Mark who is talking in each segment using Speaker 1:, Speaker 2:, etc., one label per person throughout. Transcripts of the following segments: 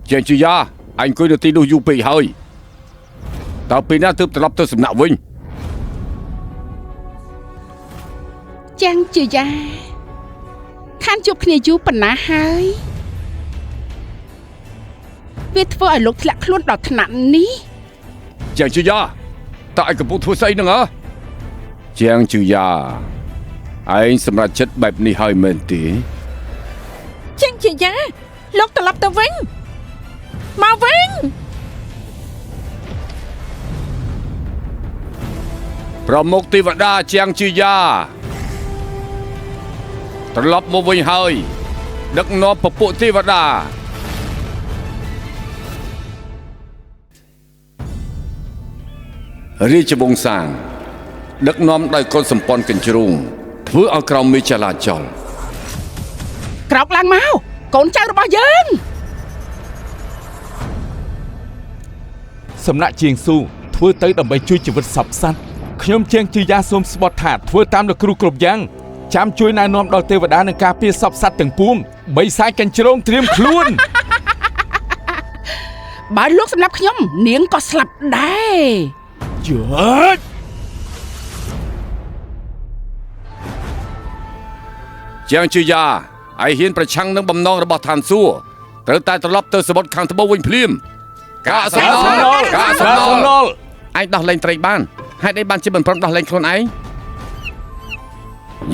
Speaker 1: ជាជាយ៉ាអញអង្គុយនៅទីនោះយូរពេកហើយតើពេលណាទើបត្រឡប់ទៅសំណាក់វិញ
Speaker 2: ចាំងជាយ៉ាខានជួបគ្នាយូរប៉ុណ្ណាហើយវាធ្វើឲ្យលោកធ្លាក់ខ្លួនដល់ថ្នាក់នេះ
Speaker 1: ជាជាយ៉ាតើឯងកំពុងធ្វើស្អីហ្នឹងហ៎ជាងជាយ៉ាឯងសម្រាប់ចិត្តបែបនេះហើយមែនទេ
Speaker 2: ចាំងជាយ៉ាលោកត្រឡប់ទៅវិញមកវិញ
Speaker 1: ប្រមុខទេវតាជាងជាយ៉ាត្រឡប់មកវិញហើយដឹកនាំពពួកទេវតារាជវង្សាងដឹកនាំដោយកូនសម្ព័ន្ធកញ្ជ្រោងធ្វើឲ្យក្រមមេចលាចល
Speaker 2: ក្រោកឡើងមកកូនចៅរបស់យើង
Speaker 3: សំណាក់ជាងស៊ូធ្វើទៅដើម្បីជួយជីវិតសពសត្វខ្ញុំជាងជាយ៉ាសូមស្បត់ថាធ្វើតាមលោកគ្រូគ្រប់យ៉ាងចាំជួយណែនាំដល់ទេវតានឹងការពារសពសត្វទាំងពួងបីសាយកញ្ជ្រោងត្រៀមខ្លួន
Speaker 2: បើលោកសម្រាប់ខ្ញុំនាងក៏ស្លាប់ដែរ
Speaker 3: យឺត
Speaker 1: ជាងជាយ៉ាឯហ៊ានប្រឆាំងនឹងបំណងរបស់ឋានសួគ៌ត្រូវតែត្រឡប់ទៅសមុទ្រខាងត្បូងវិញភ្លាមកាសំណល់ឯងដោះលែងត្រីបានហេតុអីបានជាមិនព្រមដោះលែងខ្លួនឯង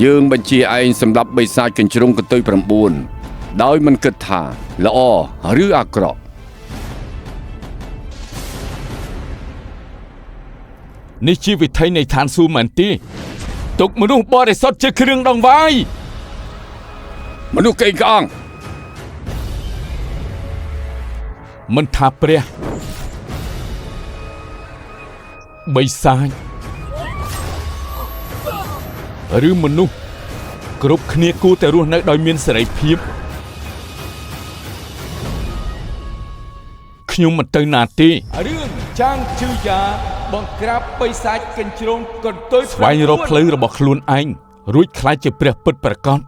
Speaker 1: យើងបញ្ជាឯងសម្រាប់បិសាចកញ្ជ្រោងកន្ទុយ9ដោយមិនគិតថាល្អឬអាក្រក់
Speaker 3: នេះជាវិធីនៃឋានសួគ៌មែនទេទុកមនុស្សបរិសុទ្ធជាគ្រឿងដង្វាយ
Speaker 1: មនុស្សកេងក្អង
Speaker 3: មិនថាព្រះបិសាចឬមនុស្សគ្រប់គ្នាគួរតែរស់នៅដោយមានសេរីភាពខ្ញុំមិនទៅណាទេរឿងចាំងជឺយ៉ាបង្ក្រាបបិសាចកញ្ជ្រោងកន្ទុយស្វែងរកផ្លូវរបស់ខ្លួនឯងរួចខ្លាចជាព្រះពិតប្រាកដ